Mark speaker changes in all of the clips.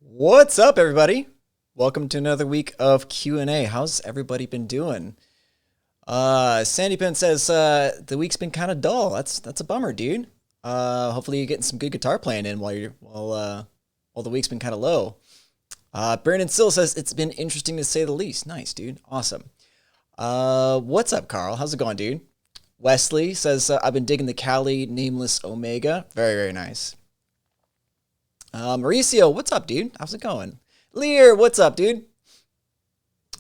Speaker 1: What's up, everybody? Welcome to another week of Q&A. How's everybody been doing? Sandy Pen says the week's been kind of dull. That's a bummer, dude. Hopefully you're getting some good guitar playing in while the week's been kind of low. Brandon Sill says it's been interesting to say the least. Nice, dude. Awesome. What's up, Carl? How's it going, dude? Wesley says I've been digging the Cali Nameless Omega. Very, very nice. Mauricio, what's up, dude? How's it going? Lear, what's up, dude?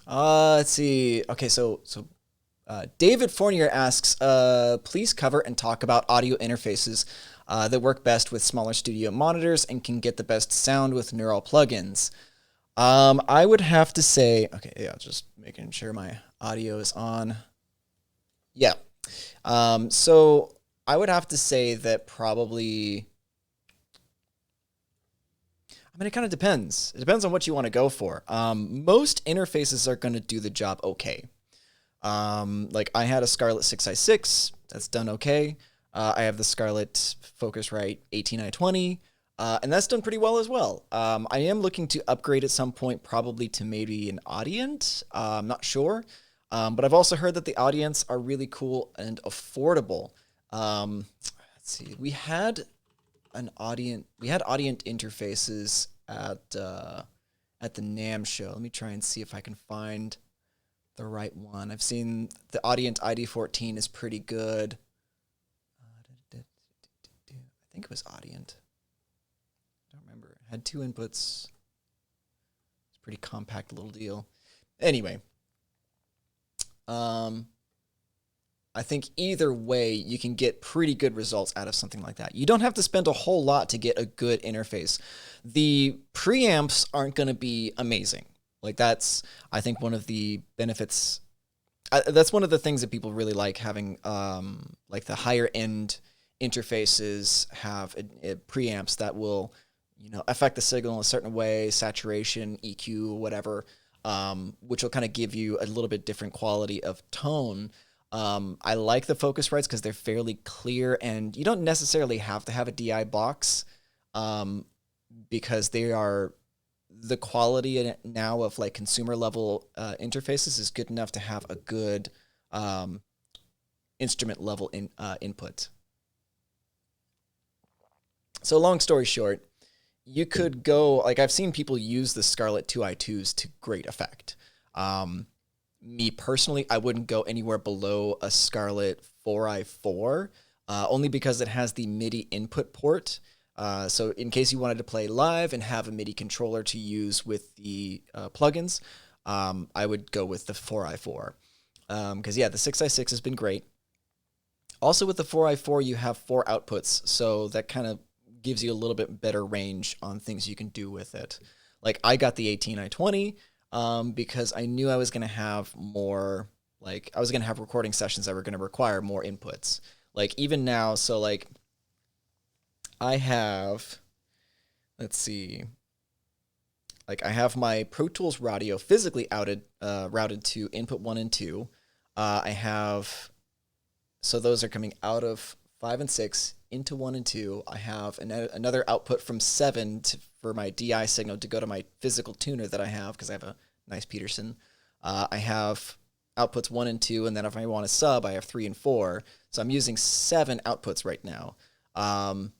Speaker 1: Let's see. Okay, so David Fournier asks, please cover and talk about audio interfaces that work best with smaller studio monitors and can get the best sound with neural plugins. I would have to say, okay, yeah, just making sure my audio is on. Yeah. So I would have to say that probably. I mean, it kind of depends. It depends on what you want to go for. Most interfaces are going to do the job okay. Like I had a Scarlett 6i6 that's done okay. I have the Scarlett Focusrite 18i20, and that's done pretty well as well. I am looking to upgrade at some point, probably to maybe an Audient. I'm not sure, but I've also heard that the Audients are really cool and affordable. Let's see, we had Audient interfaces at the NAMM show. Let me try and see if I can find the right one. I've seen the Audient ID14 is pretty good. I think it was Audient. I don't remember. It had two inputs. It's a pretty compact little deal. Anyway, I think either way, you can get pretty good results out of something like that. You don't have to spend a whole lot to get a good interface. The preamps aren't going to be amazing. Like that's, I think, one of the benefits. That's one of the things that people really like having, like the higher end interfaces have preamps that will, affect the signal in a certain way, saturation, EQ, whatever, which will kind of give you a little bit different quality of tone. I like the Focusrites because they're fairly clear, and you don't necessarily have to have a DI box, because they are the quality now of like consumer level interfaces is good enough to have a good instrument level input. So long story short, you could go, like I've seen people use the Scarlett 2i2s to great effect. Me personally, I wouldn't go anywhere below a Scarlett 4i4, only because it has the MIDI input port. So in case you wanted to play live and have a MIDI controller to use with the plugins, I would go with the 4i4. Because yeah, the 6i6 has been great. Also with the 4i4, you have 4 outputs, so that kind of gives you a little bit better range on things you can do with it. Like I got the 18i20, because I knew I was going to have more, like, I was going to have recording sessions that were going to require more inputs. Like, even now, so, like, I have, let's see, like, I have my Pro Tools radio physically routed to input 1 and 2. I have, so those are coming out of 5 and 6 into 1 and 2. I have another output from 7 for my DI signal to go to my physical tuner that I have, because I have a nice Peterson. I have outputs 1 and 2, and then if I want to sub, I have 3 and 4. So I'm using 7 outputs right now. And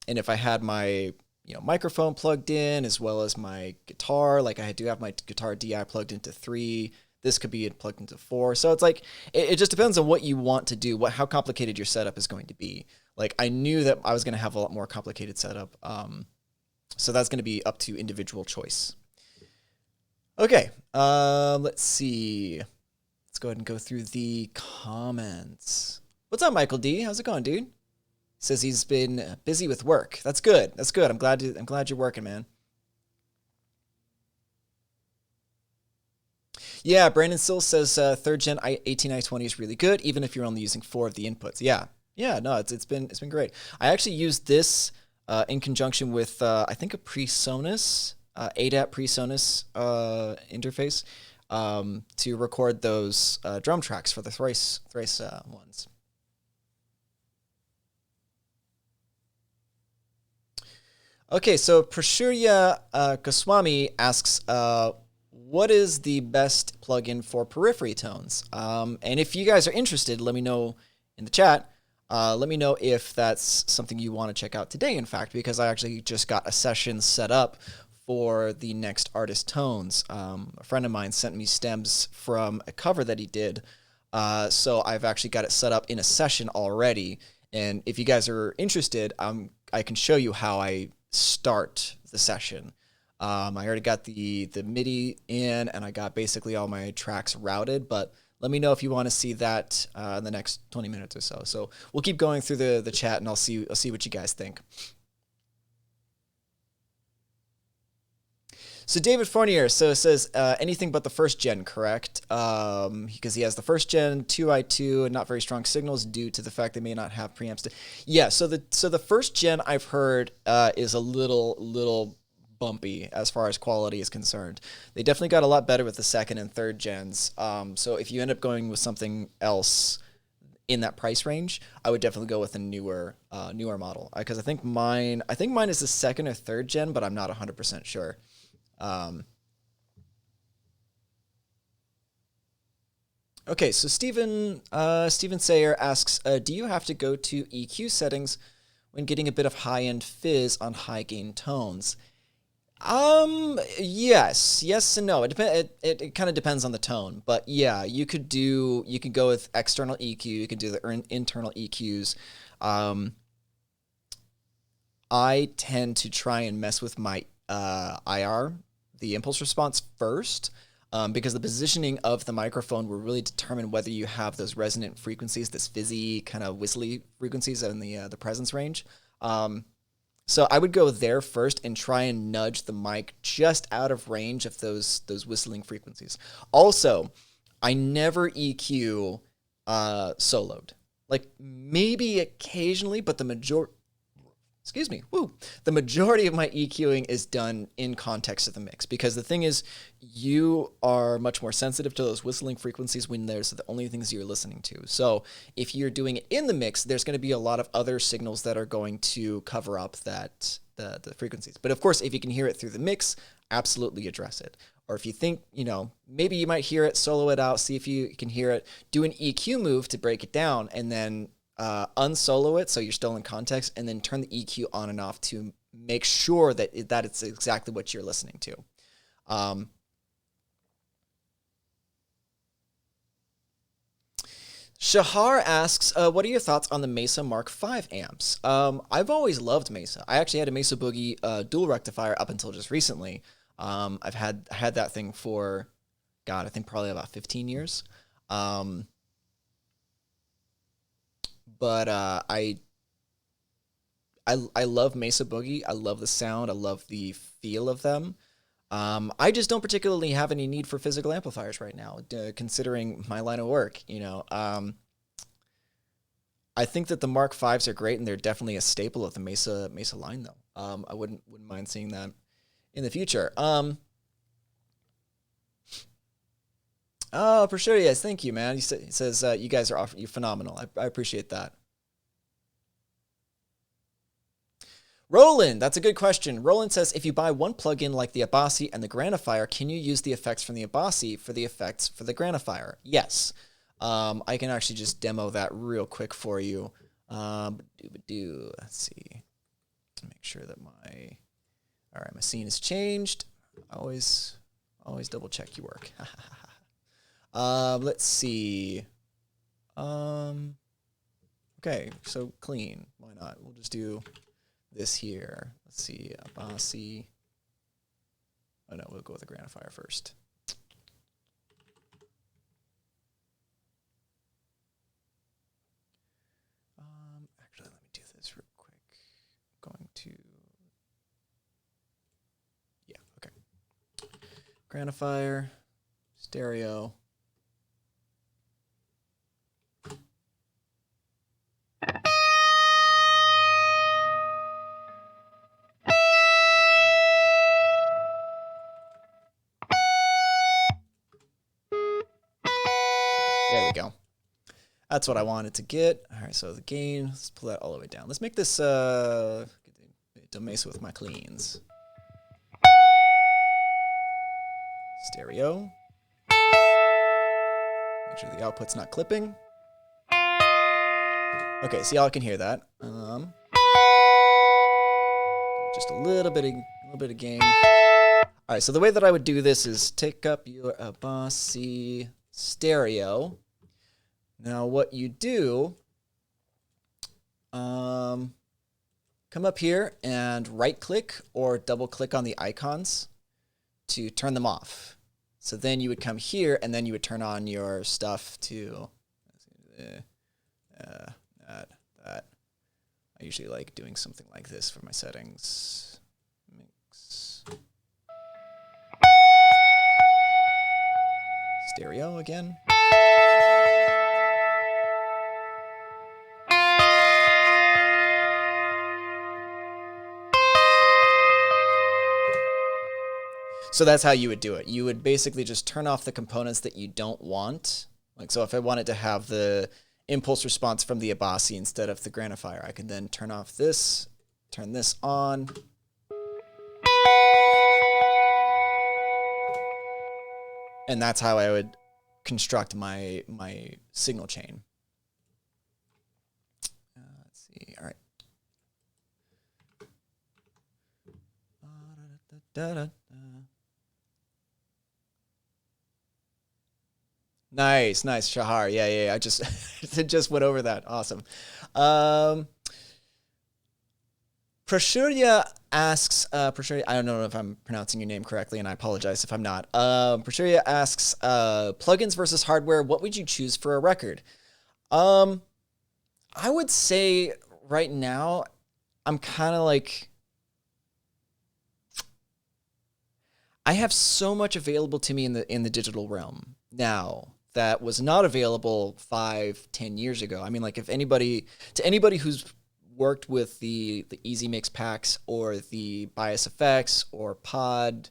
Speaker 1: if I had my microphone plugged in as well as my guitar, like I do have my guitar DI plugged into 3. This could be plugged into 4. So it's like, it just depends on what you want to do, how complicated your setup is going to be. Like I knew that I was going to have a lot more complicated setup. So that's going to be up to individual choice. Okay, let's see. Let's go ahead and go through the comments. What's up, Michael D? How's it going, dude? Says he's been busy with work. That's good. That's good. I'm glad you're working, man. Yeah, Brandon Sill says 3rd gen 18i20 is really good, even if you're only using 4 of the inputs. Yeah, no, it's been great. I actually used this in conjunction with I think a PreSonus ADAT PreSonus interface to record those drum tracks for the thrice ones. Okay, so Prashurya Goswami asks, what is the best plugin for periphery tones? And if you guys are interested, let me know in the chat. Let me know if that's something you want to check out today, in fact, because I actually just got a session set up for the next artist tones. A friend of mine sent me stems from a cover that he did. So I've actually got it set up in a session already. And if you guys are interested, I can show you how I start the session. I already got the MIDI in, and I got basically all my tracks routed, but let me know if you want to see that in the next 20 minutes or so. So we'll keep going through the chat, and I'll see what you guys think. So David Fournier says anything but the first gen, correct? Because he has the first gen 2i2 and not very strong signals due to the fact they may not have preamps. Yeah. So the first gen I've heard is a little bumpy as far as quality is concerned. They definitely got a lot better with the second and third gens. So if you end up going with something else in that price range, I would definitely go with a newer model, because I think mine is the second or third gen, but I'm not 100% sure. Okay, so Steven Sayer asks, do you have to go to EQ settings when getting a bit of high-end fizz on high-gain tones? Yes and no. It kind of depends on the tone, but yeah, you could go with external EQ, you can do the internal EQs. I tend to try and mess with my IR, the impulse response, first, because the positioning of the microphone will really determine whether you have those resonant frequencies, this fizzy kind of whistly frequencies in the presence range. So I would go there first and try and nudge the mic just out of range of those whistling frequencies. Also, I never EQ soloed. Like, maybe occasionally, but the majority of my EQing is done in context of the mix, because the thing is, you are much more sensitive to those whistling frequencies when there's the only things you're listening to. So if you're doing it in the mix, there's going to be a lot of other signals that are going to cover up the frequencies. But of course, if you can hear it through the mix, absolutely address it. Or if you think, maybe you might hear it, solo it out, see if you can hear it, do an EQ move to break it down, and then unsolo it so you're still in context, and then turn the EQ on and off to make sure that it's exactly what you're listening to. Shahar asks, what are your thoughts on the Mesa Mark V amps? I've always loved Mesa. I actually had a Mesa Boogie dual rectifier up until just recently. I've had that thing for, God, I think probably about 15 years. But I love Mesa Boogie. I love the sound. I love the feel of them. I just don't particularly have any need for physical amplifiers right now, considering my line of work. I think that the Mark V's are great, and they're definitely a staple of the Mesa line, though. I wouldn't mind seeing that in the future. Oh, for sure, yes. Thank you, man. He says you guys are you're phenomenal. I appreciate that. Rowland, that's a good question. Rowland says, if you buy one plugin like the Abasi and the Granifier, can you use the effects from the Abasi for the effects for the Granifier? Yes. I can actually just demo that real quick for you. Let's see. Make sure that my scene is changed. Always double check your work. Let's see. Okay, so clean. Why not? We'll just do this here. Let's see, Abasi. Oh no, we'll go with the Granifier first. Actually, let me do this real quick. I'm going to, yeah, okay. Granifier, stereo. There we go. That's what I wanted to get. All right, so the gain, let's pull that all the way down. Let's make this, Don't mess with my cleans. Stereo. Make sure the output's not clipping. Okay, so y'all can hear that. Just a little bit of gain. All right, so the way that I would do this is take up your bossy stereo. Now, what you do, come up here and right-click or double-click on the icons to turn them off. So then you would come here, and then you would turn on your stuff to that. I usually like doing something like this for my settings. Mix. Stereo again. So that's how you would do it. You would basically just turn off the components that you don't want. Like, so if I wanted to have the impulse response from the Abasi instead of the granifier, I can then turn off this, turn this on. And that's how I would construct my signal chain. Let's see. All right. Nice, Shahar. Yeah. I just just went over that. Awesome. Prashurya asks, Prashurya, I don't know if I'm pronouncing your name correctly, and I apologize if I'm not. Prashurya asks, plugins versus hardware, what would you choose for a record? I would say right now, I'm kind of like, I have so much available to me in the digital realm now that was not available 5-10 years ago. I mean, like, if anybody who's worked with the Easy Mix packs or the Bias Effects or Pod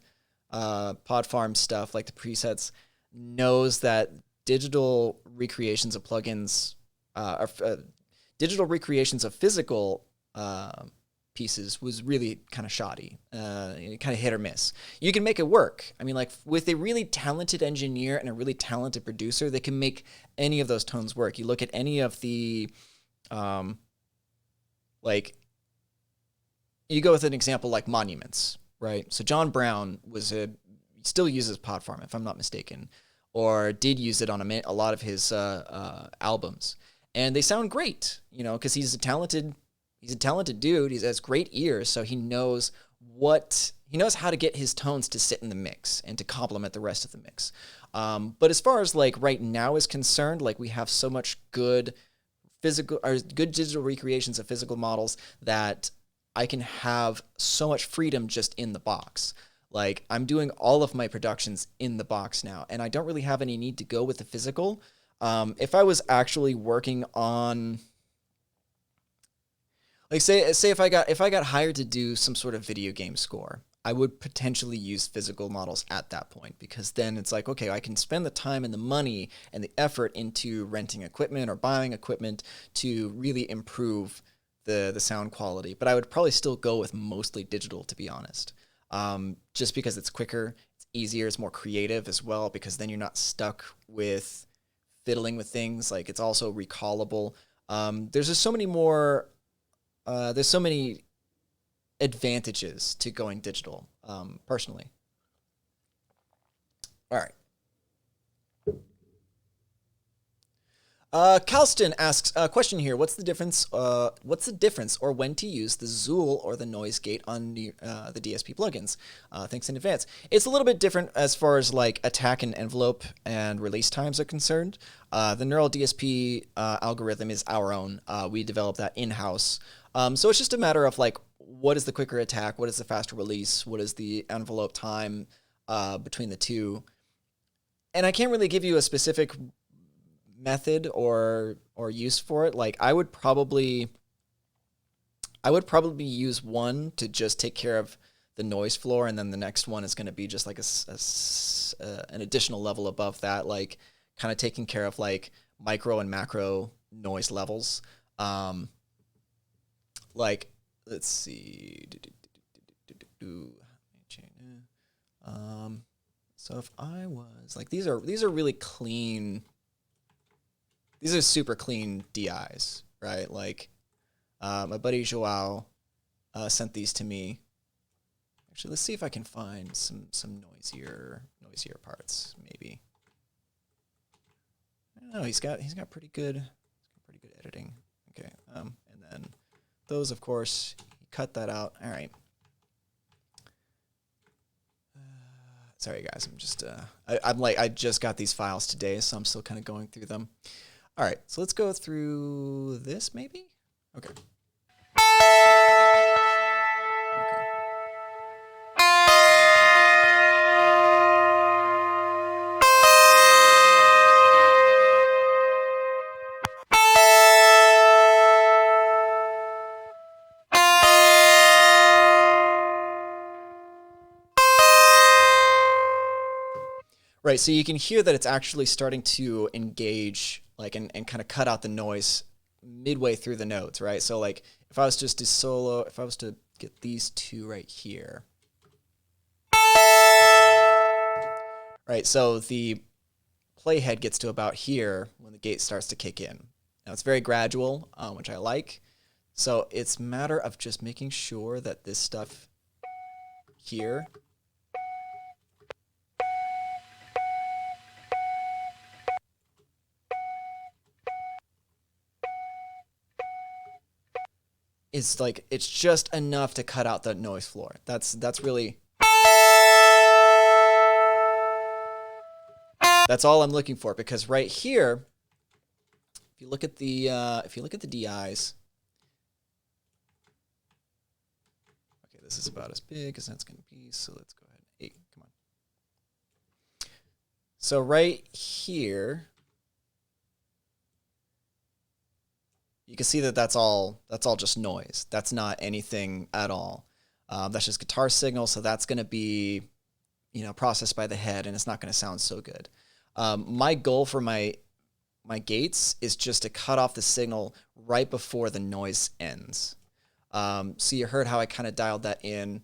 Speaker 1: Farm stuff, like the presets, knows that digital recreations of plugins, digital recreations of physical pieces was really kind of shoddy, kind of hit or miss. You can make it work. I mean, like, with a really talented engineer and a really talented producer, they can make any of those tones work. You look at any of the, like, you go with an example like Monuments, right? So John Brown still uses Pod Farm, if I'm not mistaken, or did use it on a lot of his albums, and they sound great, you know, because he's a talented dude. He has great ears, so he knows how to get his tones to sit in the mix and to complement the rest of the mix. But as far as like right now is concerned, like, we have so much good digital recreations of physical models that I can have so much freedom just in the box. Like, I'm doing all of my productions in the box now, and I don't really have any need to go with the physical. If I was actually working on, like, say if I got hired to do some sort of video game score, I would potentially use physical models at that point, because then it's like, okay, I can spend the time and the money and the effort into renting equipment or buying equipment to really improve the sound quality. But I would probably still go with mostly digital, to be honest, just because it's quicker, it's easier, it's more creative as well, because then you're not stuck with fiddling with things. Like, it's also recallable. There's just so many more. There's so many advantages to going digital, personally. All right. Calston asks a question here. What's the difference or when to use the Zool or the noise gate on the DSP plugins? Thanks in advance. It's a little bit different as far as like attack and envelope and release times are concerned. The neural DSP algorithm is our own. We developed that in-house. So it's just a matter of like, what is the quicker attack? What is the faster release? What is the envelope time between the two? And I can't really give you a specific method or use for it. Like, I would probably use one to just take care of the noise floor, and then the next one is going to be just like an additional level above that, like kind of taking care of like micro and macro noise levels. Like, let's see. So if I was like, these are really clean. These are super clean DIs, right? Like, my buddy Joao sent these to me. Actually, let's see if I can find some noisier parts, maybe. I don't know. He's got pretty good editing. Okay, and then those, of course, he cut that out. All right. Sorry, guys. I'm just I just got these files today, so I'm still kind of going through them. All right, so let's go through this, maybe. Okay. Right, so you can hear that it's actually starting to engage, like, and kind of cut out the noise midway through the notes, right? So, like, if I was just to solo, if I was to get these two right here, right? So the playhead gets to about here when the gate starts to kick in. Now it's very gradual, which I like. So it's a matter of just making sure that this stuff here is like, it's just enough to cut out the noise floor. That's really, that's all I'm looking for, because right here, if you look at the DIs, okay, this is about as big as that's going to be. So let's go ahead. 8, come on. So right here, you can see that that's all just noise. That's not anything at all. That's just guitar signal. So that's going to be, processed by the head, and it's not going to sound so good. My goal for my gates is just to cut off the signal right before the noise ends. So you heard how I kind of dialed that in.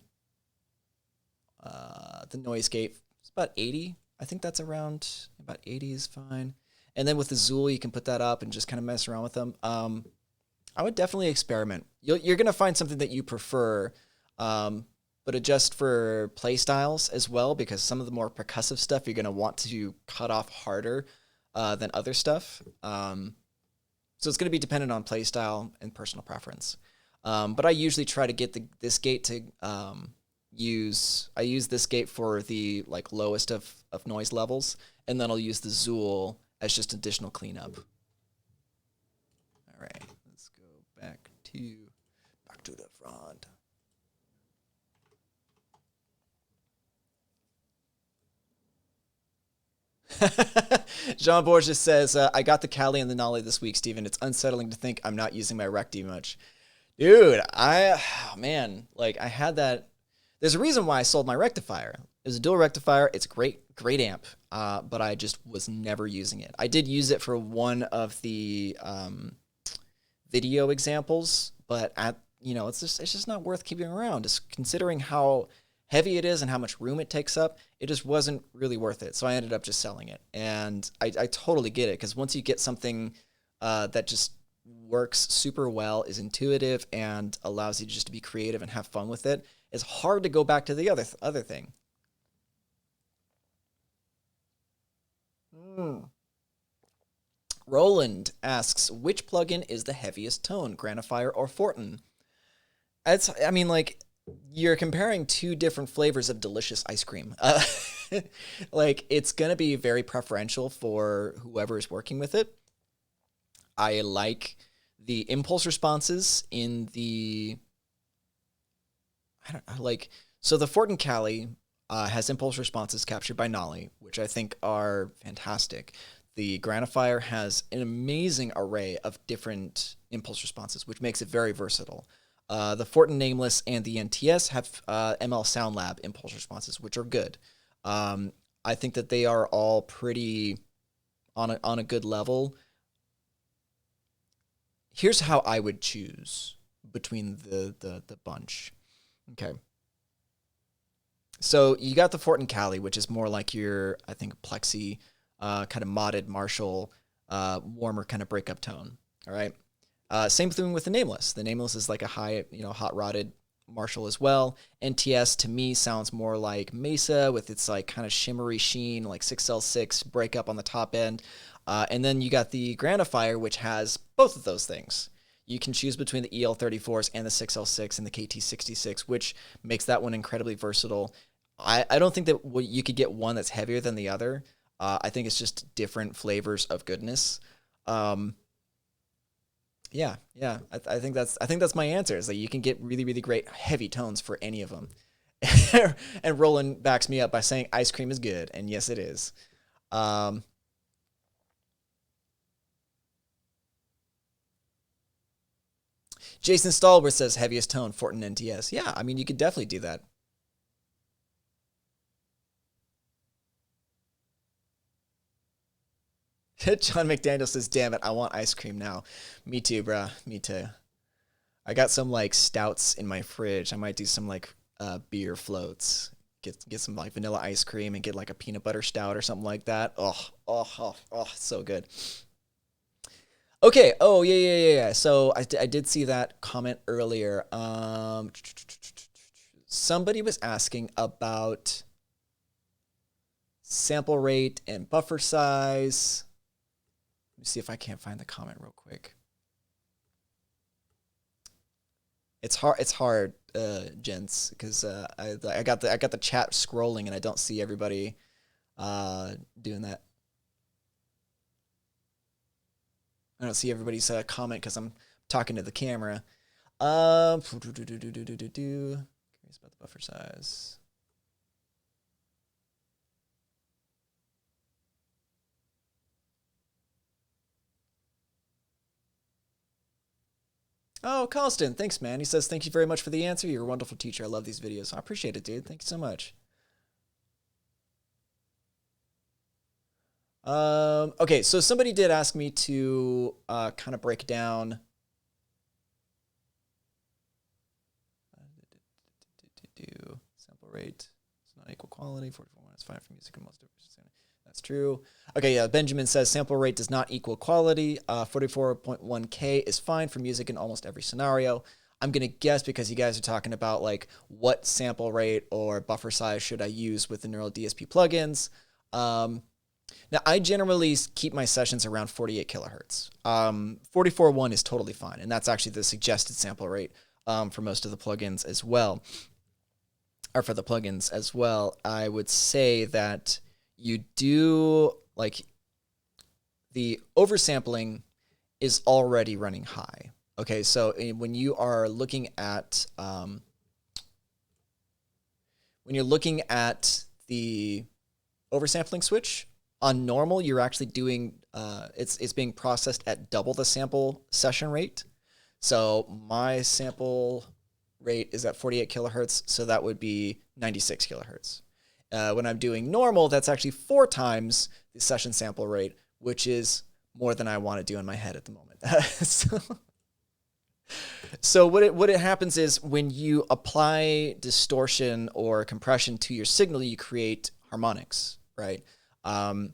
Speaker 1: The noise gate is about 80. I think that's around about 80 is fine. And then with the Zool, you can put that up and just kind of mess around with them. I would definitely experiment. You're going to find something that you prefer, but adjust for play styles as well, because some of the more percussive stuff you're going to want to cut off harder than other stuff. So it's going to be dependent on play style and personal preference. But I usually try to get this gate to use this gate for the lowest of noise levels, and then I'll use the Zool as just additional cleanup. All right, let's go back to the front. Jean Borges says, I got the Cali and the Nolly this week, Steven. It's unsettling to think I'm not using my recti much. Dude, I had that. There's a reason why I sold my rectifier. It was a dual rectifier. It's a great amp, but I just was never using it. I did use it for one of the video examples, but it's just not worth keeping around. Just considering how heavy it is and how much room it takes up, it just wasn't really worth it. So I ended up just selling it. And I totally get it, because once you get something that just works super well, is intuitive, and allows you just to be creative and have fun with it, it's hard to go back to the other thing. Rowland asks, which plugin is the heaviest tone, Granifier or Fortin? You're comparing two different flavors of delicious ice cream. It's going to be very preferential for whoever is working with it. I like the impulse responses in the... So the Fortin Cali has impulse responses captured by Nolly, which I think are fantastic. The Granifier has an amazing array of different impulse responses, which makes it very versatile. The Fortin Nameless and the NTS have ML Sound Lab impulse responses, which are good. I think that they are all pretty on a good level. Here's how I would choose between the bunch. Okay. So you got the Fortin Cali, which is more like your, I think, plexi, kind of modded Marshall, warmer kind of breakup tone. All right. Same thing with the Nameless. The Nameless is like a high, hot rodded Marshall as well. NTS to me sounds more like Mesa with its like kind of shimmery sheen, like 6L6 breakup on the top end. And then you got the Granifier, which has both of those things. You can choose between the EL34s and the 6L6 and the KT66, which makes that one incredibly versatile. I don't think that you could get one that's heavier than the other. I think it's just different flavors of goodness. Yeah. I think that's my answer. Is that you can get really, really great heavy tones for any of them. And Rowland backs me up by saying ice cream is good, and yes, it is. Jason Stallworth says heaviest tone, Fortin NTS. Yeah, I mean, you could definitely do that. John McDaniel says, damn it, I want ice cream now. Me too, bruh. Me too. I got some like stouts in my fridge. I might do some like beer floats. Get some like vanilla ice cream and get like a peanut butter stout or something like that. Oh, so good. Okay. Oh, yeah. So I did see that comment earlier. Somebody was asking about sample rate and buffer size. Let me see if I can't find the comment real quick. It's hard, gents, because I got the chat scrolling and I don't see everybody doing that. I don't see everybody's comment because I'm talking to the camera. Curious about the buffer size. Oh, Colston, thanks, man. He says, thank you very much for the answer. You're a wonderful teacher. I love these videos. I appreciate it, dude. Thank you so much. Okay, so somebody did ask me to kind of break down sample rate. It's not equal quality. 44.1 is fine for music and most of it. That's true. Okay, yeah, Benjamin says sample rate does not equal quality. 44.1K is fine for music in almost every scenario. I'm going to guess because you guys are talking about like what sample rate or buffer size should I use with the neural DSP plugins. Now, I generally keep my sessions around 48 kilohertz. 44.1 is totally fine, and that's actually the suggested sample rate for most of the plugins as well. Or for the plugins as well, I would say that you do, like, the oversampling is already running high. Okay, so when you are looking at the oversampling switch, on normal, you're actually doing, it's being processed at double the sample session rate. So my sample rate is at 48 kilohertz, so that would be 96 kilohertz. When I'm doing normal, that's actually 4 times the session sample rate, which is more than I want to do in my head at the moment. So what it happens is when you apply distortion or compression to your signal, you create harmonics, right? And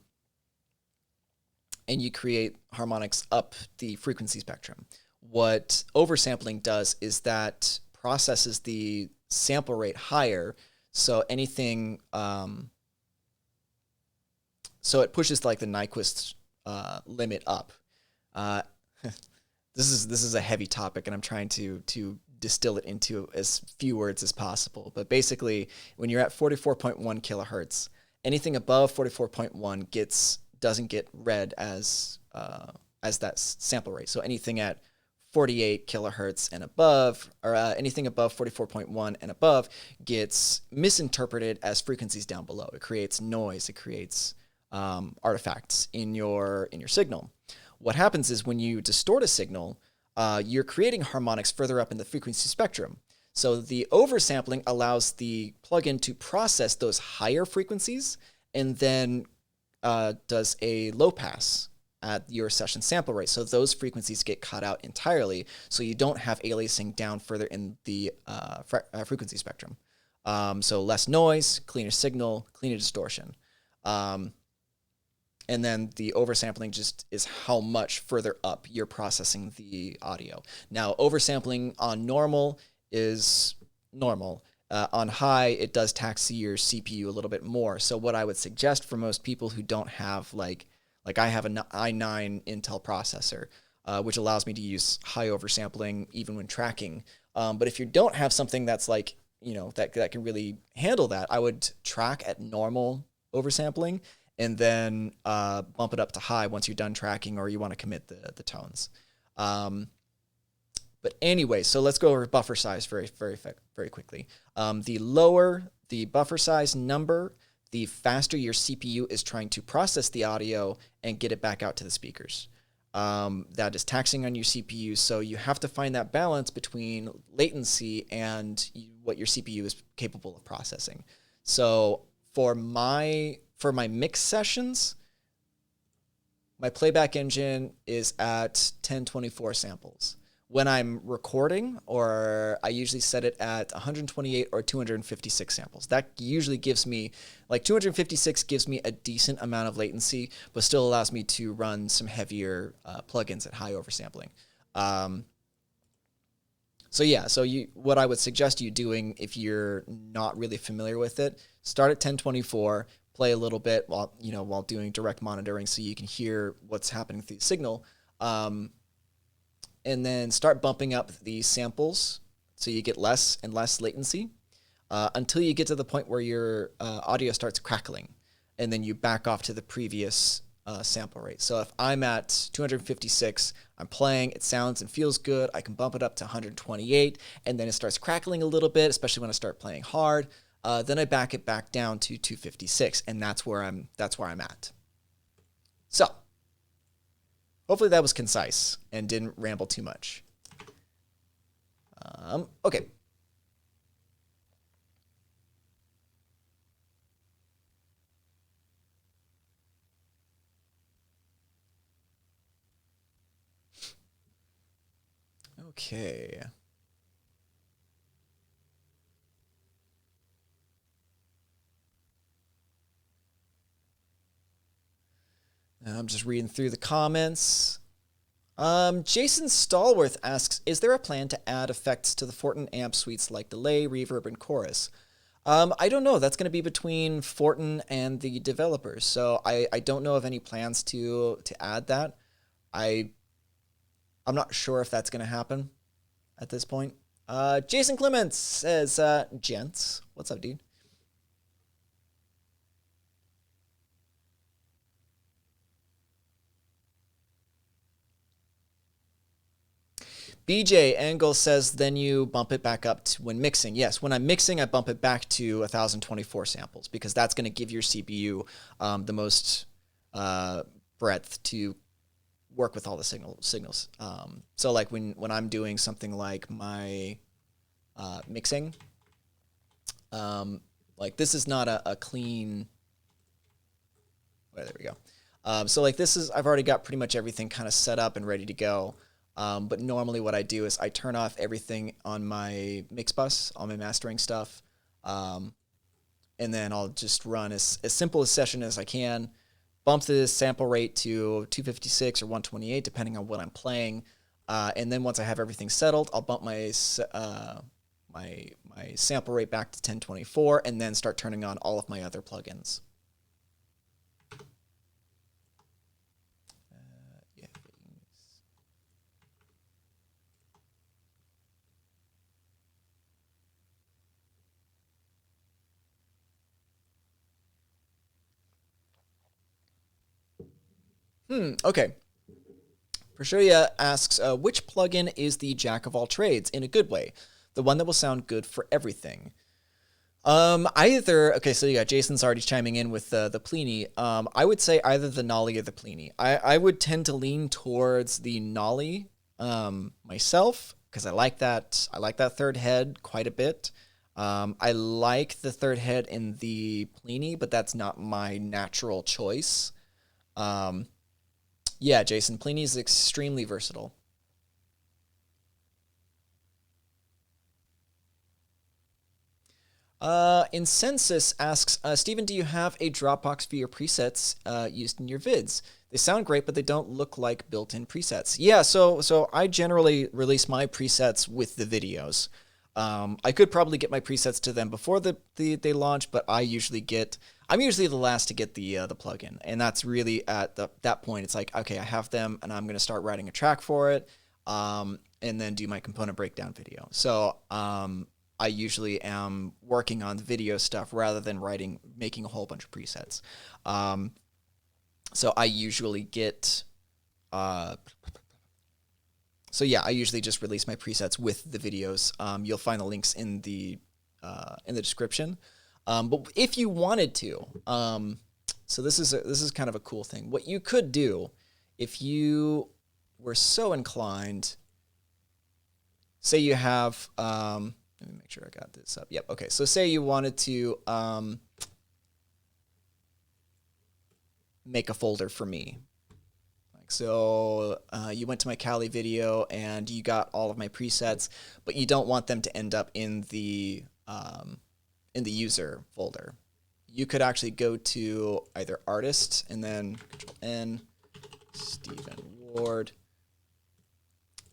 Speaker 1: you create harmonics up the frequency spectrum. What oversampling does is that processes the sample rate higher, so anything, so it pushes like the Nyquist limit up. This is a heavy topic, and I'm trying to distill it into as few words as possible. But basically, when you're at 44.1 kilohertz, anything above 44.1 doesn't get read as that sample rate. So anything at 48 kilohertz and above, or anything above 44.1 and above, gets misinterpreted as frequencies down below. It creates noise. It creates artifacts in your signal. What happens is when you distort a signal, you're creating harmonics further up in the frequency spectrum. So the oversampling allows the plugin to process those higher frequencies and then does a low pass at your session sample rate. So those frequencies get cut out entirely, so you don't have aliasing down further in the frequency spectrum. So less noise, cleaner signal, cleaner distortion. And then the oversampling just is how much further up you're processing the audio. Now, oversampling on normal is normal. On high, it does tax your CPU a little bit more. So what I would suggest for most people who don't have, like I have an i9 Intel processor, which allows me to use high oversampling even when tracking. But if you don't have something that's like, that can really handle that, I would track at normal oversampling and then bump it up to high once you're done tracking or you want to commit the tones. But anyway, so let's go over buffer size very, very, very quickly. The lower the buffer size number, the faster your CPU is trying to process the audio and get it back out to the speakers. That is taxing on your CPU, so you have to find that balance between latency and what your CPU is capable of processing. So for my mix sessions, my playback engine is at 1024 samples. When I'm recording, or I usually set it at 128 or 256 samples. That usually gives me, 256 gives me a decent amount of latency, but still allows me to run some heavier plugins at high oversampling. What I would suggest you doing if you're not really familiar with it, start at 1024, play a little bit while doing direct monitoring so you can hear what's happening through the signal. And then start bumping up the samples so you get less and less latency until you get to the point where your audio starts crackling, and then you back off to the previous sample rate. So if I'm at 256, I'm playing, it sounds and feels good, I can bump it up to 128, and then it starts crackling a little bit, especially when I start playing hard. Then I back it back down to 256, and that's where I'm at. So hopefully that was concise and didn't ramble too much. Okay. Okay. I'm just reading through the comments. Jason Stallworth asks, is there a plan to add effects to the Fortin amp suites like delay, reverb, and chorus? I don't know. That's going to be between Fortin and the developers. So I don't know of any plans to add that. I'm not sure if that's going to happen at this point. Jason Clements says, gents, what's up, dude? BJ Angle says, then you bump it back up to when mixing. Yes, when I'm mixing, I bump it back to 1024 samples because that's going to give your CPU the most breadth to work with all the signals. So like when I'm doing something like my mixing, like this is not a clean. Well, there we go. So like this is, I've already got pretty much everything kind of set up and ready to go. But normally what I do is I turn off everything on my mix bus, all my mastering stuff, and then I'll just run as simple a session as I can, bump the sample rate to 256 or 128, depending on what I'm playing, and then once I have everything settled, I'll bump my sample rate back to 1024, and then start turning on all of my other plugins. Okay. Pershuya asks, which plugin is the jack of all trades in a good way? The one that will sound good for everything. Okay, so you got Jason's already chiming in with the Plini. I would say either the Nolly or the Plini. I would tend to lean towards the Nolly myself because I like that third head quite a bit. I like the third head in the Plini, but that's not my natural choice. Yeah, Jason, Pliny is extremely versatile. Incensus asks, Steven, do you have a Dropbox for your presets used in your vids? They sound great, but they don't look like built-in presets. Yeah, so I generally release my presets with the videos. I could probably get my presets to them before they launch, but I'm usually the last to get the plugin, and that's really at that point. It's like, okay, I have them, and I'm gonna start writing a track for it, and then do my component breakdown video. So I usually am working on the video stuff rather than making a whole bunch of presets. So I usually get, so yeah, I usually just release my presets with the videos. You'll find the links in the description. But if you wanted to, so this is kind of a cool thing. What you could do, if you were so inclined, say you have, let me make sure I got this up. Yep. Okay. So say you wanted to make a folder for me. Like, so you went to my Kali video and you got all of my presets, but you don't want them to end up in the user folder. You could actually go to either artist and then Control-N, Stephen Ward,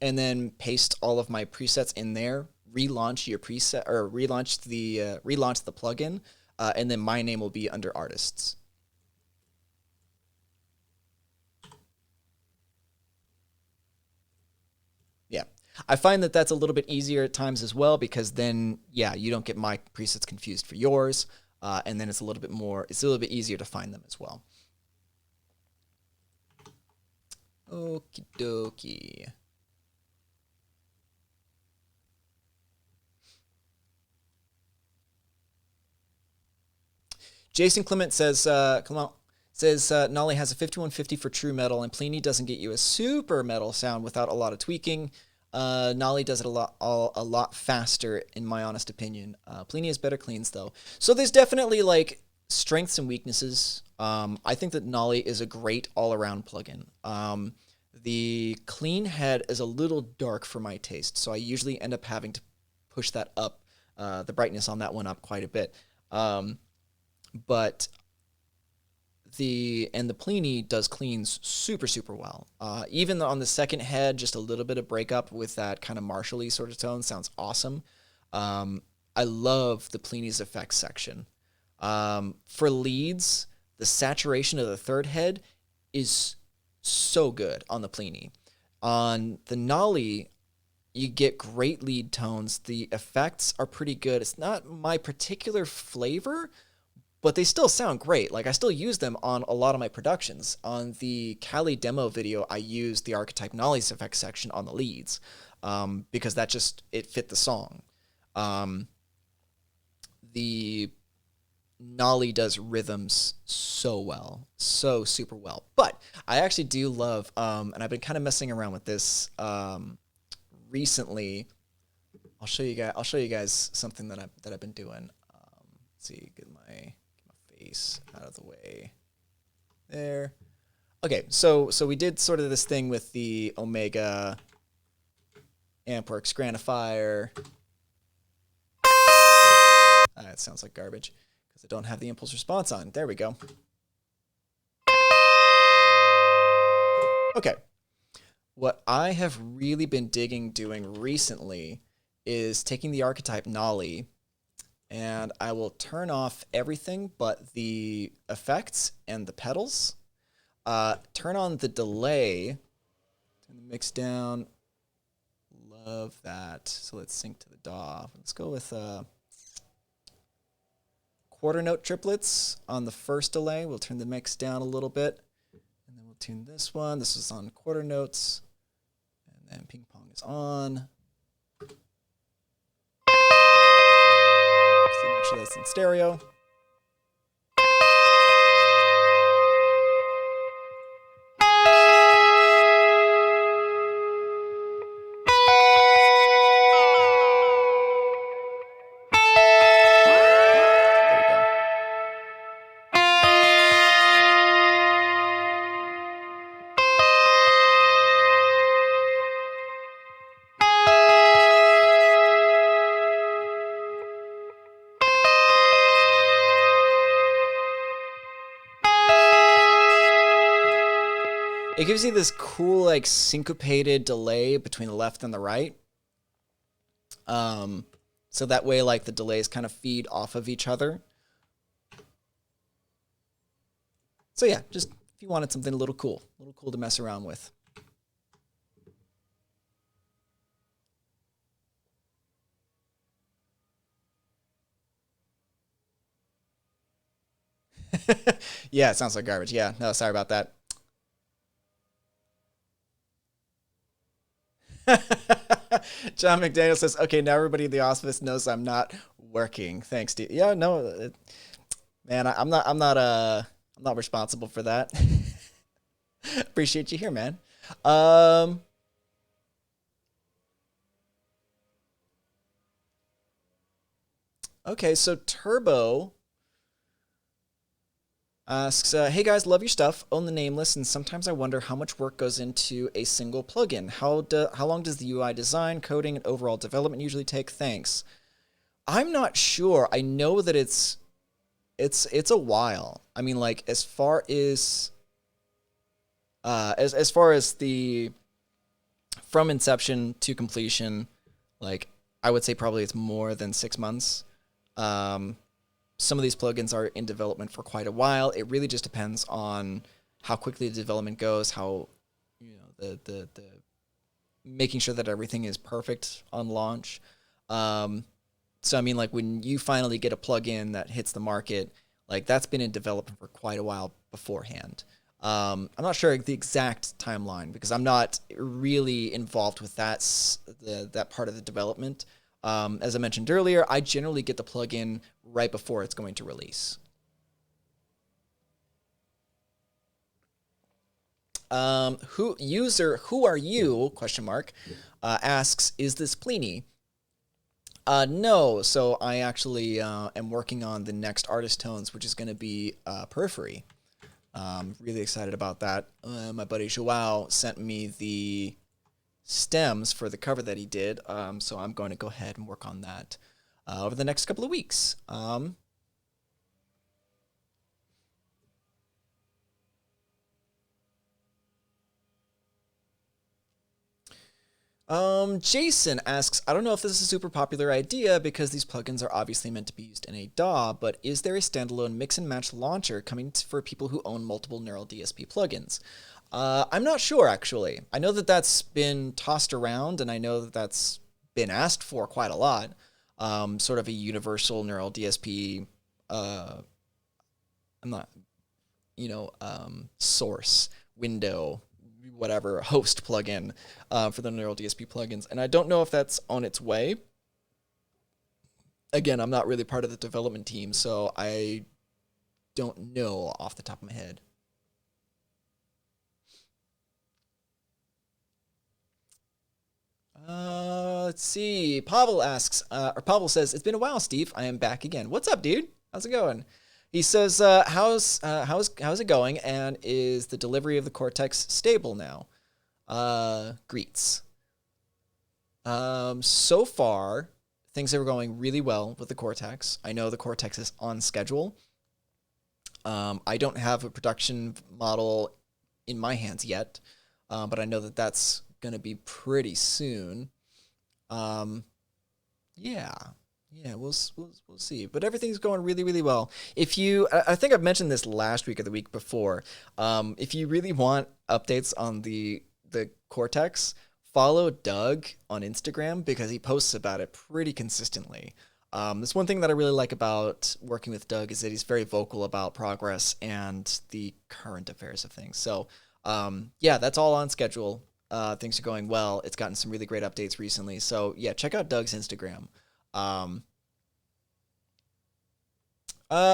Speaker 1: and then paste all of my presets in there. Relaunch your preset or relaunch the plugin, and then my name will be under artists. Yeah, I find that that's a little bit easier at times as well, because then you don't get my presets confused for yours, and then it's a little bit easier to find them as well. Okie dokie. Jason Clement says, Nolly has a 5150 for true metal, and Pliny doesn't get you a super metal sound without a lot of tweaking. Nolly does it a lot faster, in my honest opinion. Pliny has better cleans, though. So there's definitely, like, strengths and weaknesses. I think that Nolly is a great all-around plugin. The clean head is a little dark for my taste, so I usually end up having to push that up, the brightness on that one up quite a bit. But the Pliny does cleans super, super well. Even on the second head, just a little bit of breakup with that kind of Marshall-y sort of tone sounds awesome. I love the Pliny's effects section. For leads, the saturation of the third head is so good on the Pliny. On the Nolly, you get great lead tones. The effects are pretty good. It's not my particular flavor, but they still sound great. Like, I still use them on a lot of my productions. On the Kali demo video, I used the Archetype Nolly's effects section on the leads, because it fit the song. The Nolly does rhythms so well, so super well. But I actually do love, and I've been kind of messing around with this recently. I'll show you guys something that I've been doing. Let's see, get my face out of the way there. Okay, so we did sort of this thing with the Omega Ampworks Granifier. It sounds like garbage because I don't have the impulse response on. There we go. Okay. What I have really been doing recently is taking the Archetype Nolly, and I will turn off everything but the effects and the pedals. Turn on the delay. Turn the mix down. Love that. So let's sync to the DAW. Let's go with quarter note triplets on the first delay. We'll turn the mix down a little bit. And then we'll tune this one. This is on quarter notes. And then ping pong is on. Make sure that's in stereo. There we go. It gives you this cool, like, syncopated delay between the left and the right. So that way, like, the delays kind of feed off of each other. So yeah, just if you wanted something a little cool to mess around with. Yeah, it sounds like garbage. Yeah, no, sorry about that. John McDaniel says, "Okay, now everybody in the office knows I'm not working." Thanks, Steve. Yeah, no, man, I'm not responsible for that. Appreciate you here, man. Um, okay, so Turbo asks, "Hey guys, love your stuff. Own the nameless, and sometimes I wonder how much work goes into a single plugin. How long does the UI design, coding, and overall development usually take? Thanks." I'm not sure. I know that it's a while. I mean, like as far as the from inception to completion, like I would say probably it's more than 6 months. Um, some of these plugins are in development for quite a while. It really just depends on how quickly the development goes, how the making sure that everything is perfect on launch. Um, so I mean, like when you finally get a plugin that hits the market, like that's been in development for quite a while beforehand. I'm not sure the exact timeline because I'm not really involved with that part of the development. As I mentioned earlier, I generally get the plugin right before it's going to release. Who are you? Question mark. Asks, is this Pliny? No. So I actually am working on the next artist tones, which is going to be periphery. Really excited about that. My buddy Joao sent me the stems for the cover that he did, so I'm going to go ahead and work on that over the next couple of weeks. Jason asks, I don't know if this is a super popular idea because these plugins are obviously meant to be used in a DAW, but is there a standalone mix and match launcher coming for people who own multiple neural DSP plugins? I'm not sure, actually. I know that that's been tossed around, and I know that that's been asked for quite a lot. Sort of a universal neural DSP, I'm not, source, window, whatever, host plugin for the neural DSP plugins. And I don't know if that's on its way. Again, I'm not really part of the development team, so I don't know off the top of my head. Let's see. Pavel asks, or Pavel says, "It's been a while, Steve. I am back again. What's up, dude? How's it going?" He says, how's it going? And is the delivery of the Cortex stable now? Greets. So far, things are going really well with the Cortex. I know the Cortex is on schedule. I don't have a production model in my hands yet, but I know that that's going to be pretty soon. Yeah, yeah, we'll see. But everything's going really, really well. If you, I think I've mentioned this last week or the week before. If you really want updates on the Cortex, follow Doug on Instagram because he posts about it pretty consistently. That's one thing that I really like about working with Doug is that he's very vocal about progress and the current affairs of things. So, yeah, that's all on schedule. Things are going well. It's gotten some really great updates recently. So, yeah, check out Doug's Instagram.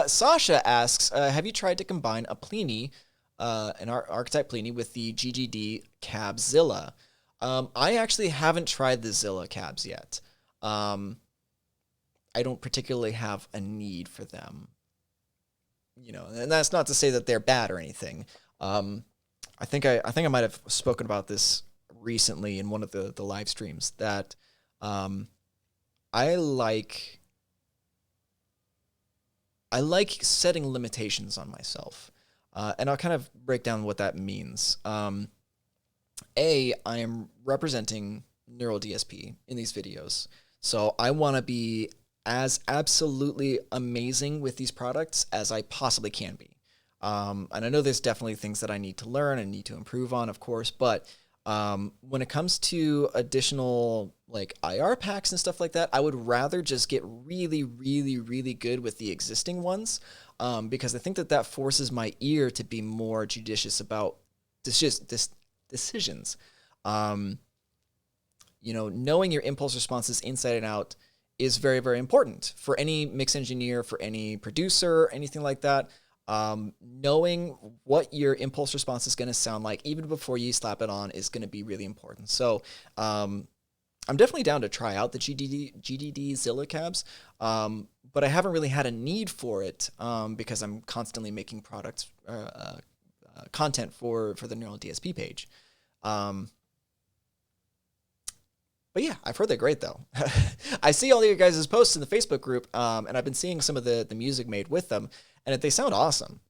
Speaker 1: Sasha asks, have you tried to combine a Pliny, an archetype Pliny, with the GGD Cabs Zilla? I actually haven't tried the Zilla Cabs yet. I don't particularly have a need for them, and that's not to say that they're bad or anything. I think I might have spoken about this recently in one of the live streams that I like setting limitations on myself. And I'll kind of break down what that means. I am representing Neural DSP in these videos. So I want to be as absolutely amazing with these products as I possibly can be. And I know there's definitely things that I need to learn and need to improve on, of course, but when it comes to additional like IR packs and stuff like that, I would rather just get really, really, really good with the existing ones, because I think that forces my ear to be more judicious about decisions. Knowing your impulse responses inside and out is very, very important for any mix engineer, for any producer, anything like that. Knowing what your impulse response is going to sound like even before you slap it on is going to be really important. So I'm definitely down to try out the GDD Zilla Cabs, but I haven't really had a need for it because I'm constantly making content for the Neural DSP page. But yeah, I've heard they're great though. I see all of your guys' posts in the Facebook group, and I've been seeing some of the music made with them, and they sound awesome.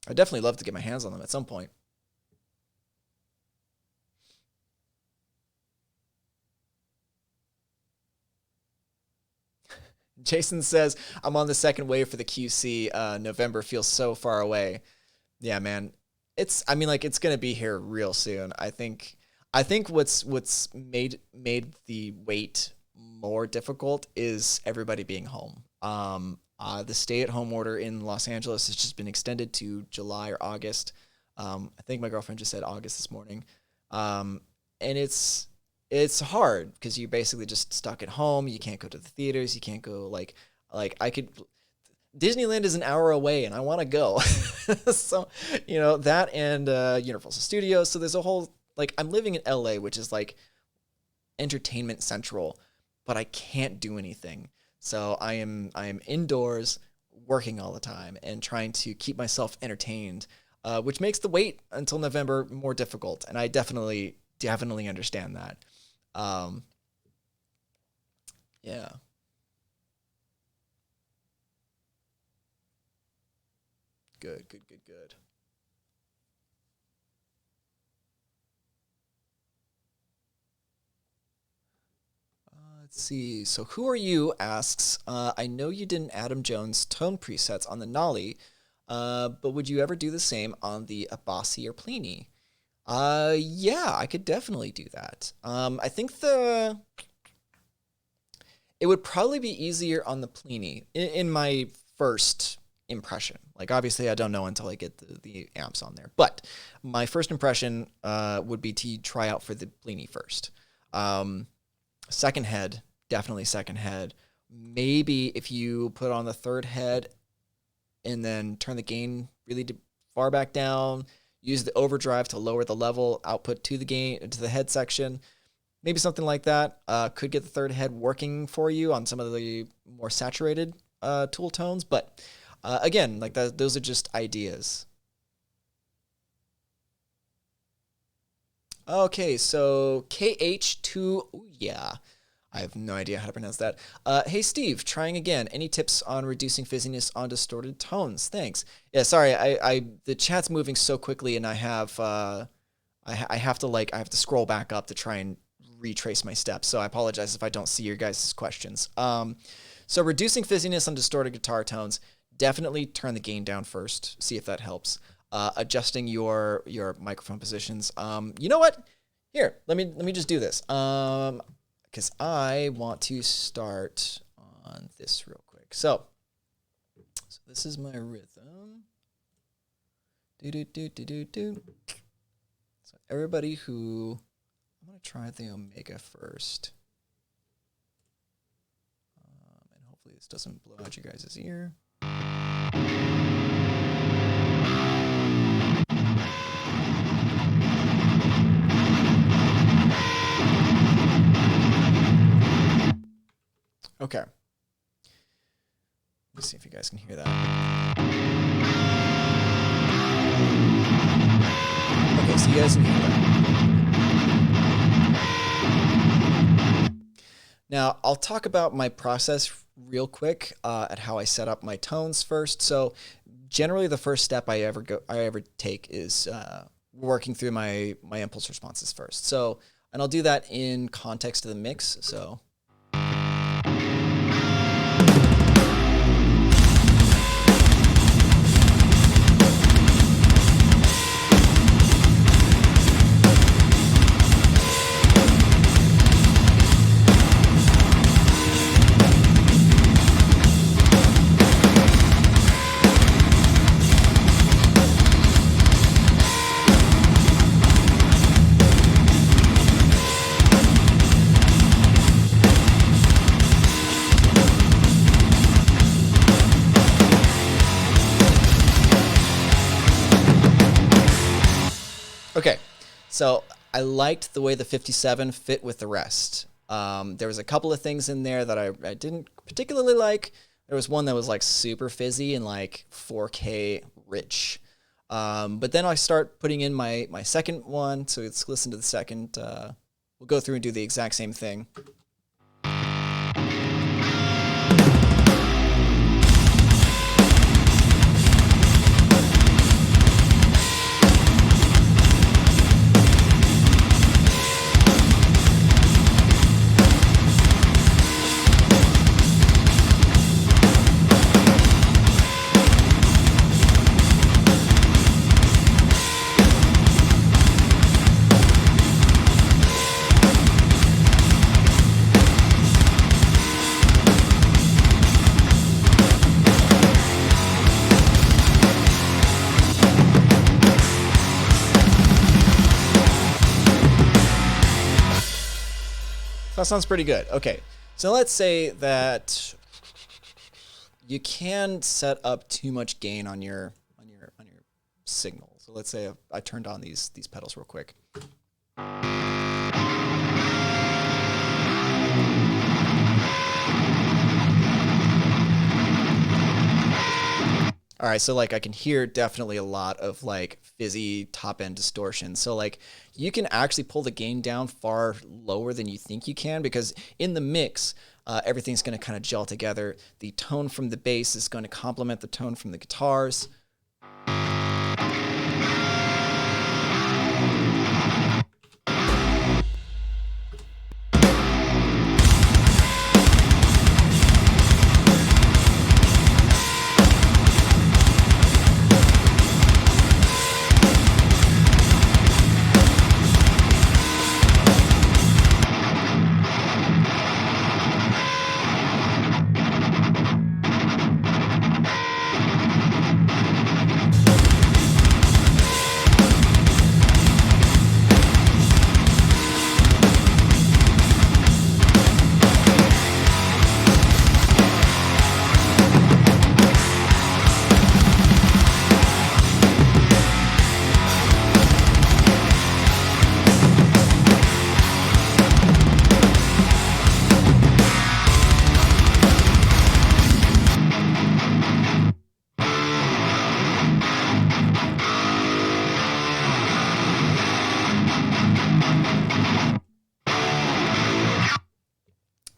Speaker 1: I'd definitely love to get my hands on them at some point. Jason says, I'm on the second wave for the QC. November feels so far away. Yeah, man. It's going to be here real soon. I think what's made the wait more difficult is everybody being home. The stay-at-home order in Los Angeles has just been extended to July or August. I think my girlfriend just said August this morning. And it's hard because you're basically just stuck at home. You can't go to the theaters. You can't go Disneyland is an hour away and I want to go. So, that and Universal Studios. So there's a whole, I'm living in LA, which is like entertainment central, but I can't do anything. So I am indoors working all the time and trying to keep myself entertained, which makes the wait until November more difficult. And I definitely understand that. Yeah. Good. Let's see. So who are you asks, I know you didn't Adam Jones tone presets on the Nolly, but would you ever do the same on the Abasi or Plini? Yeah, I could definitely do that. I think it would probably be easier on the Plini in my first impression. Obviously I don't know until I get the amps on there, but my first impression would be to try out for the Plini first. Second head, definitely second head. Maybe if you put on the third head and then turn the gain really far back down, use the overdrive to lower the level output to the head section. Maybe something like that could get the third head working for you on some of the more saturated tool tones. But again, those are just ideas. Okay, so KH2, ooh, yeah, I have no idea how to pronounce that. Hey Steve, trying again. Any tips on reducing fizziness on distorted tones? Thanks. Yeah, sorry, the chat's moving so quickly, and I have to scroll back up to try and retrace my steps. So I apologize if I don't see your guys' questions. So reducing fizziness on distorted guitar tones, definitely turn the gain down first. See if that helps. Adjusting your microphone positions. You know what? Here, let me just do this. Because I want to start on this real quick. So this is my rhythm. Do. So everybody I'm gonna try the Omega first. And hopefully this doesn't blow out you guys' ear. Okay. Let's see if you guys can hear that. Okay, so you guys can hear that. Now, I'll talk about my process real quick at how I set up my tones first. So generally the first step I ever take is working through my impulse responses first. So, and I'll do that in context of the mix. So. Okay, so I liked the way the 57 fit with the rest. There was a couple of things in there that I didn't particularly like. There was one that was like super fizzy and like 4K rich. But then I start putting in my second one. So let's listen to the second. We'll go through and do the exact same thing. That sounds pretty good. Okay, so let's say that you can set up too much gain on your signal. So let's say I turned on these pedals real quick. All right, so like I can hear definitely a lot of like fizzy top end distortion. So like you can actually pull the gain down far lower than you think you can, because in the mix, everything's going to kind of gel together. The tone from the bass is going to complement the tone from the guitars.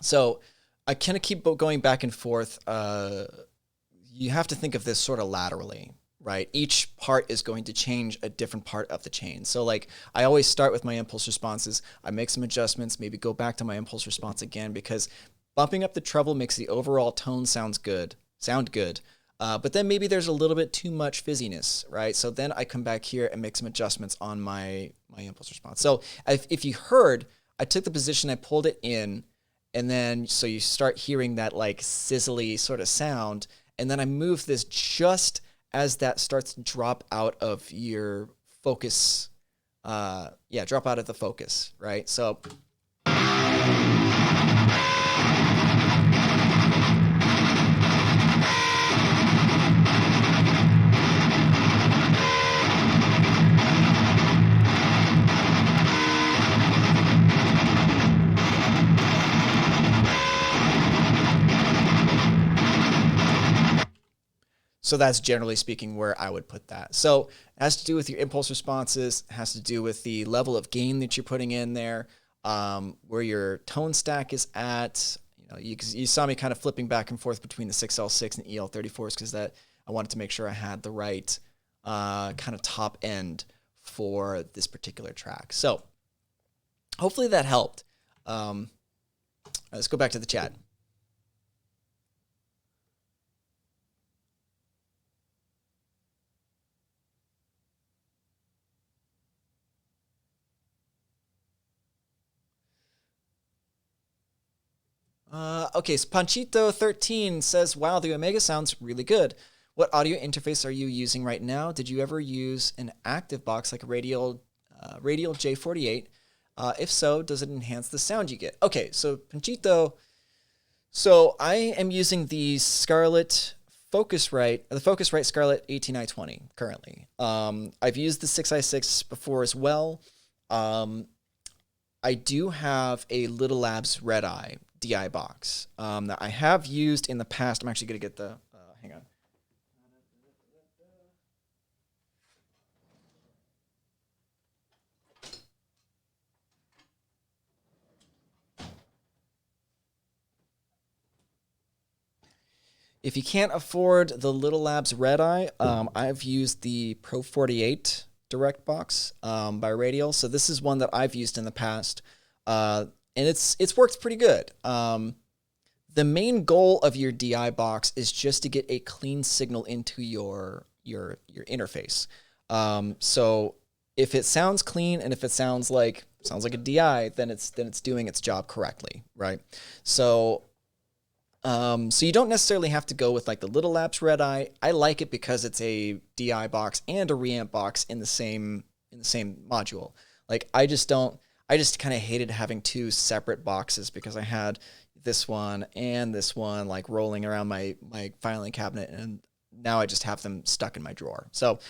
Speaker 1: So I kind of keep going back and forth. You have to think of this sort of laterally, right? Each part is going to change a different part of the chain. So like I always start with my impulse responses. I make some adjustments, maybe go back to my impulse response again, because bumping up the treble makes the overall tone sound good. But then maybe there's a little bit too much fizziness, right? So then I come back here and make some adjustments on my impulse response. So if you heard, I took the position, I pulled it in, and then so you start hearing that like sizzly sort of sound, and then I move this just as that starts to drop out of your focus. Drop out of the focus, right? So. So that's generally speaking where I would put that. So it has to do with your impulse responses, it has to do with the level of gain that you're putting in there, where your tone stack is at. You know, you saw me kind of flipping back and forth between the 6L6 and EL34s because that I wanted to make sure I had the right kind of top end for this particular track. So hopefully that helped. Let's go back to the chat. Okay, so Panchito13 says, wow, the Omega sounds really good. What audio interface are you using right now? Did you ever use an active box like a Radial J48? If so, does it enhance the sound you get? Okay, so Panchito, so I am using the Scarlett Focusrite Scarlett 18i20 currently. I've used the 6i6 before as well. I do have a Little Labs Red Eye DI box that I have used in the past. I'm actually going to get the, hang on. If you can't afford the Little Labs Red Eye, I've used the Pro 48 Direct box by Radial. So this is one that I've used in the past, and it's worked pretty good. The main goal of your DI box is just to get a clean signal into your interface. So if it sounds clean and if it sounds like a DI, then it's doing its job correctly, right? So so you don't necessarily have to go with like the Little Labs Red Eye. I like it because it's a DI box and a reamp box in the same module. Like I just kind of hated having two separate boxes because I had this one and this one like rolling around my filing cabinet, and now I just have them stuck in my drawer. So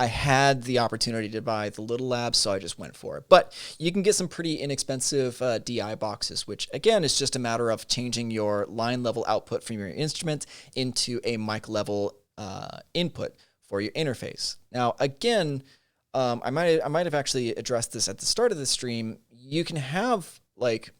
Speaker 1: I had the opportunity to buy the Little Labs, so I just went for it. But you can get some pretty inexpensive DI boxes, which again is just a matter of changing your line level output from your instrument into a mic level input for your interface. Now, again, I might have actually addressed this at the start of the stream. You can have like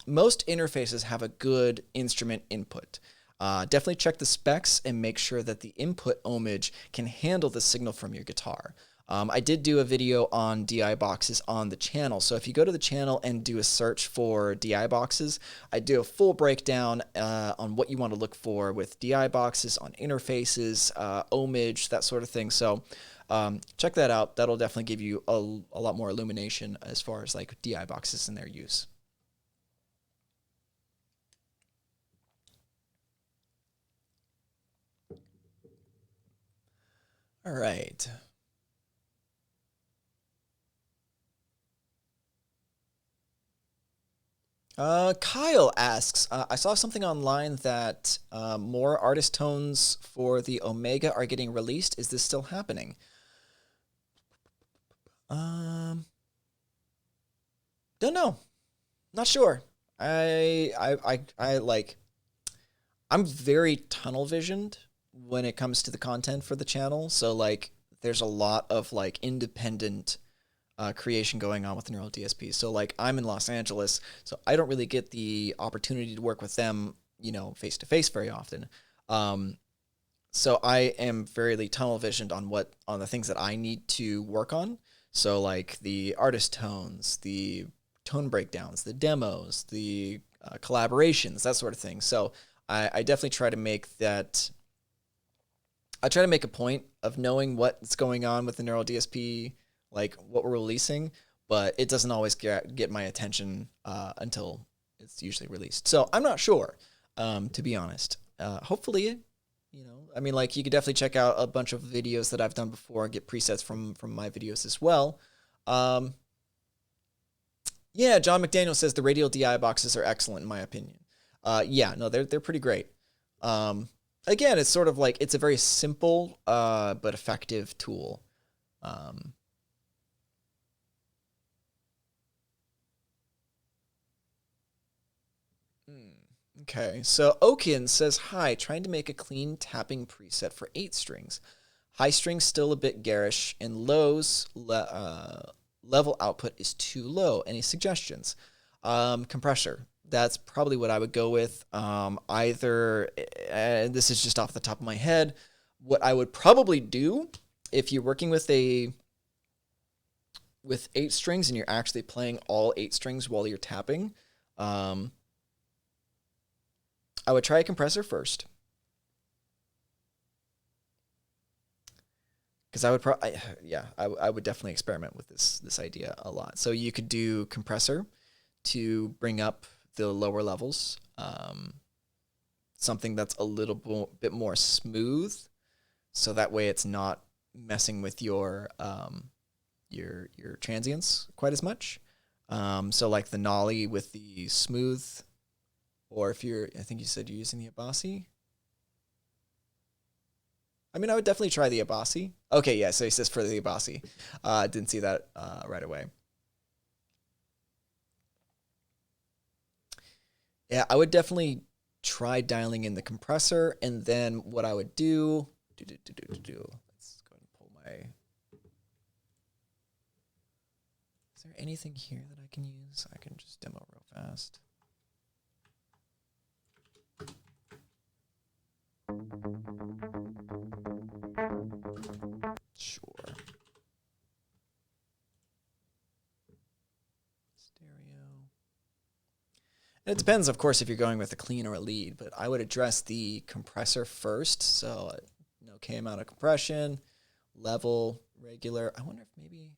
Speaker 1: most interfaces have a good instrument input. Definitely check the specs and make sure that the input ohmage can handle the signal from your guitar. I did do a video on DI boxes on the channel, so if you go to the channel and do a search for DI boxes, I do a full breakdown on what you want to look for with DI boxes, on interfaces, ohmage, that sort of thing. So check that out. That'll definitely give you a lot more illumination as far as like DI boxes and their use. All right. Kyle asks, I saw something online that more artist tones for the Omega are getting released. Is this still happening? Don't know. Not sure. I'm very tunnel visioned when it comes to the content for the channel. So like there's a lot of like independent creation going on with Neural DSP. So like I'm in Los Angeles, so I don't really get the opportunity to work with them, you know, face to face very often. So I am fairly tunnel visioned on the things that I need to work on. So like the artist tones, the tone breakdowns, the demos, the collaborations, that sort of thing. So I definitely try to make that. I try to make a point of knowing what's going on with the Neural DSP, like what we're releasing, but it doesn't always get my attention until it's usually released. So I'm not sure, to be honest. Hopefully, you know, I mean, like you could definitely check out a bunch of videos that I've done before and get presets from my videos as well. Yeah, John McDaniel says the Radial DI boxes are excellent in my opinion. Yeah, no, they're pretty great. Again, it's sort of like it's a very simple but effective tool. Okay, so Okin says, hi, trying to make a clean tapping preset for 8 strings. High strings still a bit garish, and lows level output is too low. Any suggestions? Compressor. That's probably what I would go with. Either, and this is just off the top of my head, what I would probably do if you're working with 8 strings and you're actually playing all 8 strings while you're tapping, I would try a compressor first. Because I would definitely experiment with this idea a lot. So you could do compressor to bring up the lower levels, something that's a little bit more smooth, so that way it's not messing with your transients quite as much. So like the nollie with the smooth, or if I think you said you're using the Abasi. I mean, I would definitely try the Abasi. Okay, yeah, so he says for the Abasi. Didn't see that right away. Yeah, I would definitely try dialing in the compressor, and then what I would do. Let's go ahead and pull my. Is there anything here that I can use? I can just demo real fast. Sure. Stereo. And it depends, of course, if you're going with a clean or a lead, but I would address the compressor first. So, okay amount of compression, level, regular. I wonder if maybe,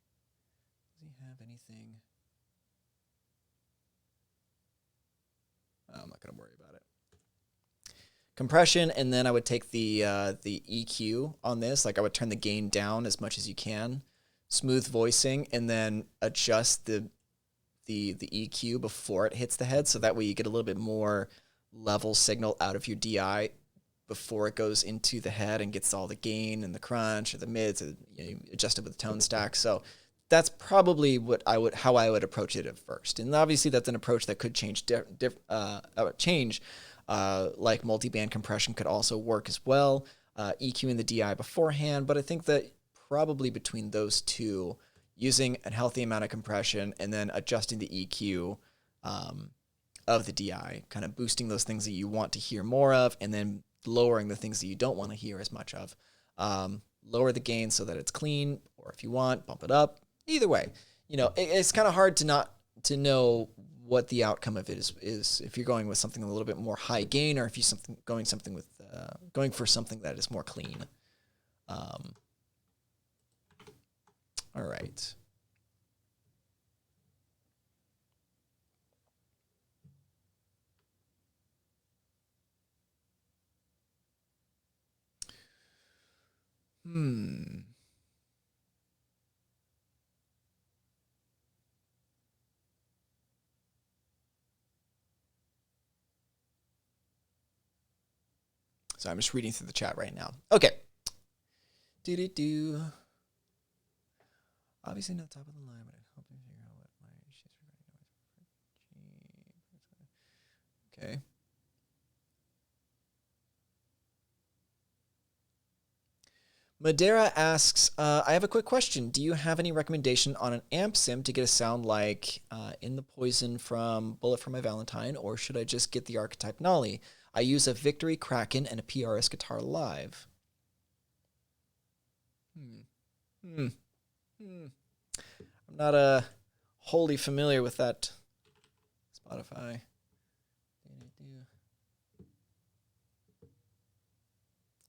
Speaker 1: does he have anything? I'm not going to worry about it. Compression, and then I would take the EQ on this. Like I would turn the gain down as much as you can, smooth voicing, and then adjust the EQ before it hits the head, so that way you get a little bit more level signal out of your DI before it goes into the head and gets all the gain and the crunch or the mids, adjust it with the tone stack. So that's probably how I would approach it at first. And obviously that's an approach that could change. Like multi-band compression could also work as well. EQing the DI beforehand, but I think that probably between those two, using a healthy amount of compression and then adjusting the EQ of the DI, kind of boosting those things that you want to hear more of, and then lowering the things that you don't want to hear as much of. Lower the gain so that it's clean, or if you want, bump it up. Either way, it's kind of hard to know what the outcome of it is if you're going with something a little bit more high gain, or if you're going for something that is more clean. All right. So I'm just reading through the chat right now. Okay. Obviously not top of the line, but I hope you figure out what my issues are. Okay. Madeira asks, I have a quick question. Do you have any recommendation on an amp sim to get a sound like In the Poison from Bullet for My Valentine, or should I just get the Archetype Nolly? I use a Victory Kraken and a PRS guitar live. I'm not wholly familiar with that Spotify. I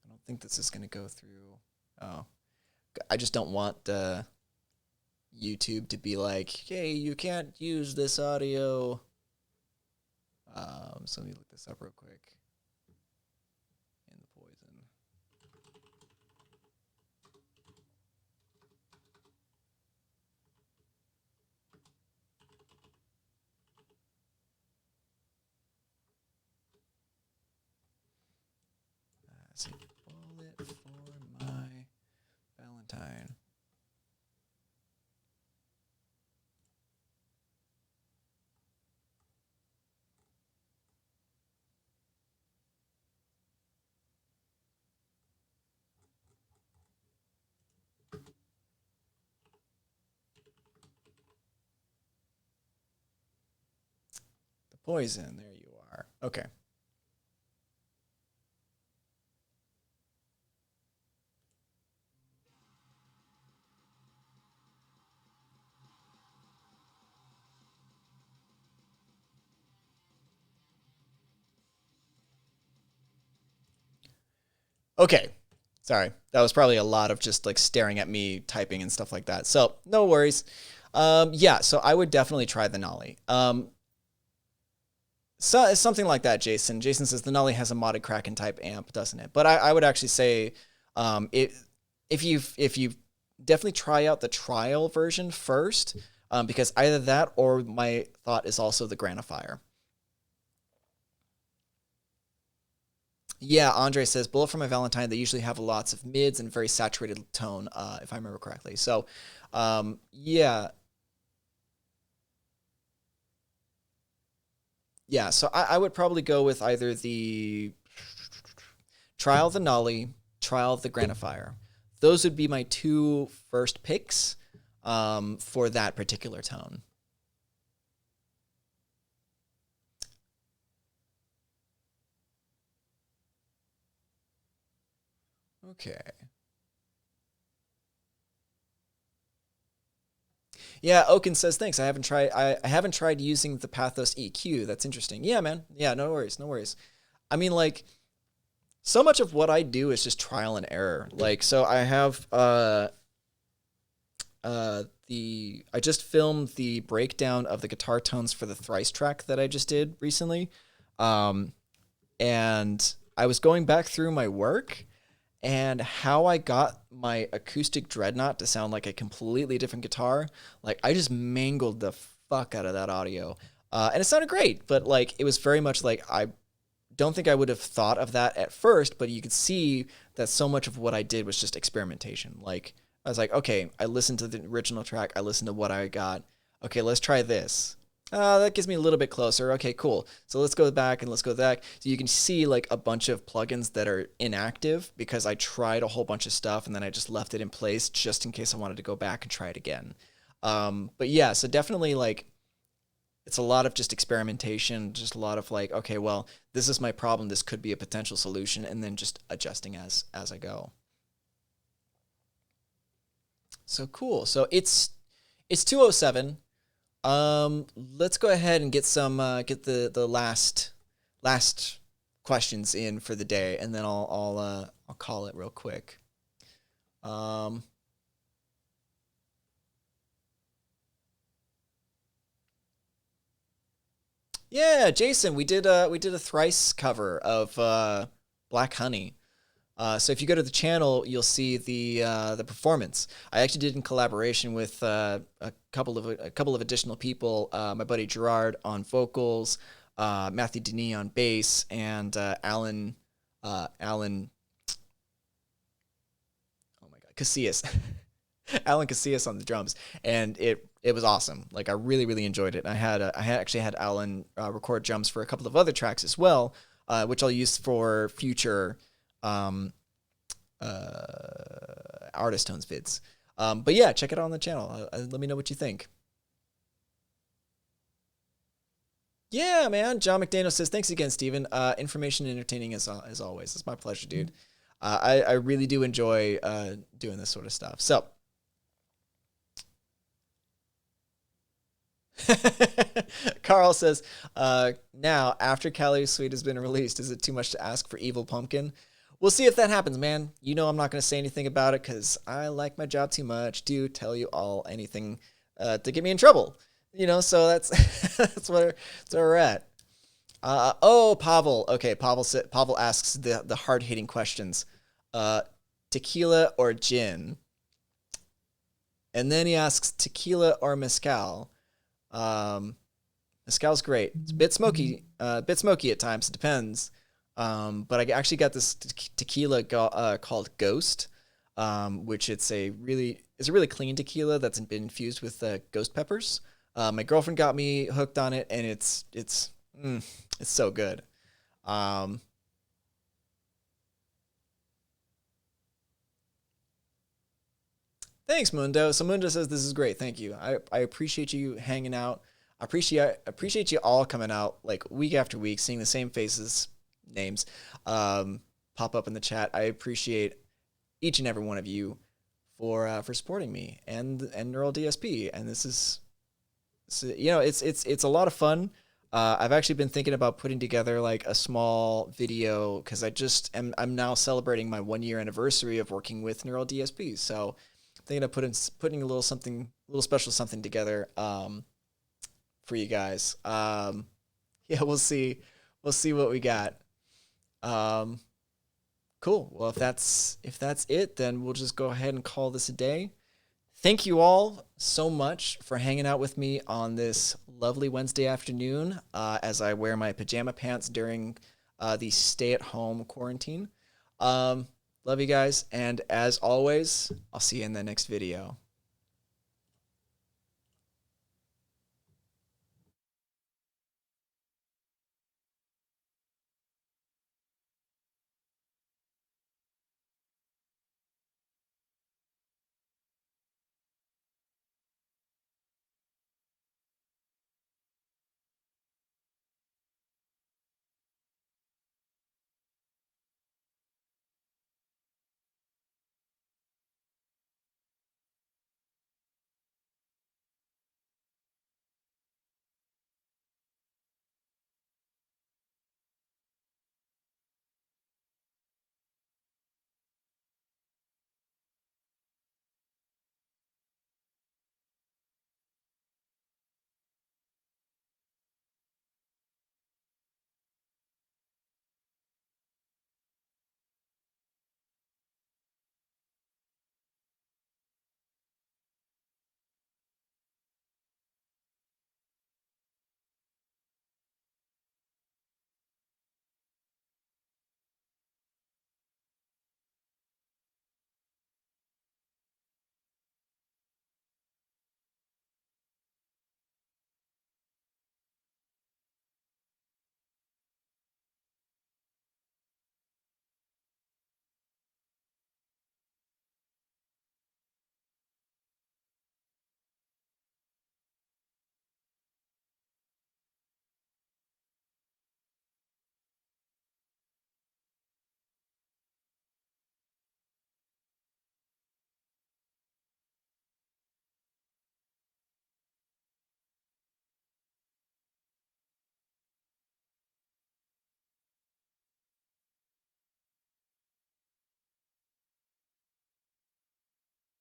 Speaker 1: don't think this is going to go through. Oh, I just don't want YouTube to be like, hey, you can't use this audio. So let me look this up real quick. In the Poison. That's a Bullet for My Valentine. Poison. There you are. Okay. Okay. Sorry. That was probably a lot of just like staring at me typing and stuff like that. So no worries. Yeah, so I would definitely try the Nolly. So something like that, Jason. Jason says the Nolly has a modded Kraken type amp, doesn't it? But I would actually say it if you definitely try out the trial version first, because either that or my thought is also the Granifier. Yeah, Andre says Bullet for My Valentine. They usually have lots of mids and very saturated tone, if I remember correctly. So, yeah, yeah. So I would probably go with either the Trial of the Nolly, Trial of the Granifier. Those would be my two first picks for that particular tone. Okay. Yeah, Oaken says thanks. I haven't tried using the Pathos EQ. That's interesting. Yeah, man. Yeah, no worries, no worries. I mean, like, so much of what I do is just trial and error. Like, so I have the I just filmed the breakdown of the guitar tones for the Thrice track that I just did recently. Um, and I was going back through my work and how I got my acoustic dreadnought to sound like a completely different guitar. Like I just mangled the fuck out of that audio. And it sounded great, but like it was very much like I don't think I would have thought of that at first, but you could see that so much of what I did was just experimentation. Like I was like, okay, I listened to the original track, I listened to what I got. Okay, let's try this. That gets me a little bit closer. Okay, cool. So let's go back and let's go back. So you can see like a bunch of plugins that are inactive because I tried a whole bunch of stuff and then I just left it in place just in case I wanted to go back and try it again. But yeah, so definitely like it's a lot of just experimentation, just a lot of like, okay, well, this is my problem. This could be a potential solution, and then just adjusting as I go. So cool. So it's 2:07. Let's go ahead and get some get the last questions in for the day, and then I'll call it real quick. Um, yeah, Jason, we did a thrice cover of Black Honey. So if you go to the channel, you'll see the performance. I actually did in collaboration with a couple of additional people. My buddy Gerard on vocals, Matthew Denis on bass, and Alan. Oh my God, Casillas. Alan Casillas on the drums, and it was awesome. Like I really enjoyed it. I actually had Alan record drums for a couple of other tracks as well, which I'll use for future um, artist tones vids. But yeah, check it out on the channel. Let me know what you think. Yeah, man. John McDaniel says thanks again, Steven. Information and entertaining as always. It's my pleasure, dude. I really do enjoy doing this sort of stuff. So Carl says, now after Calorie Sweet has been released, is it too much to ask for Evil Pumpkin? We'll see if that happens, man. You know I'm not going to say anything about it because I like my job too much to tell you all anything to get me in trouble. You know, so that's that's where we're at. Oh, Pavel. Okay, Pavel asks the hard hitting questions. Uh, Tequila or gin? And then he asks tequila or mezcal. Um, Mezcal's great. It's a bit smoky at times. It depends. But I actually got this tequila called Ghost, which is a really clean tequila that's been infused with ghost peppers. My girlfriend got me hooked on it, and it's so good. Um, Thanks, Mundo. So Mundo says this is great. Thank you. I appreciate you hanging out. I appreciate you all coming out like week after week, seeing the same faces, names, pop up in the chat. I appreciate each and every one of you for supporting me and Neural DSP. And this is, so, it's a lot of fun. I've actually been thinking about putting together like a small video because I'm now celebrating my 1 year anniversary of working with Neural DSP. So I'm thinking of putting a little special something together for you guys. Yeah, we'll see. We'll see what we got. Um, cool. Well, if that's it, then we'll just go ahead and call this a day. Thank you all so much for hanging out with me on this lovely Wednesday afternoon as I wear my pajama pants during the stay-at-home quarantine. Love you guys, and as always, I'll see you in the next video.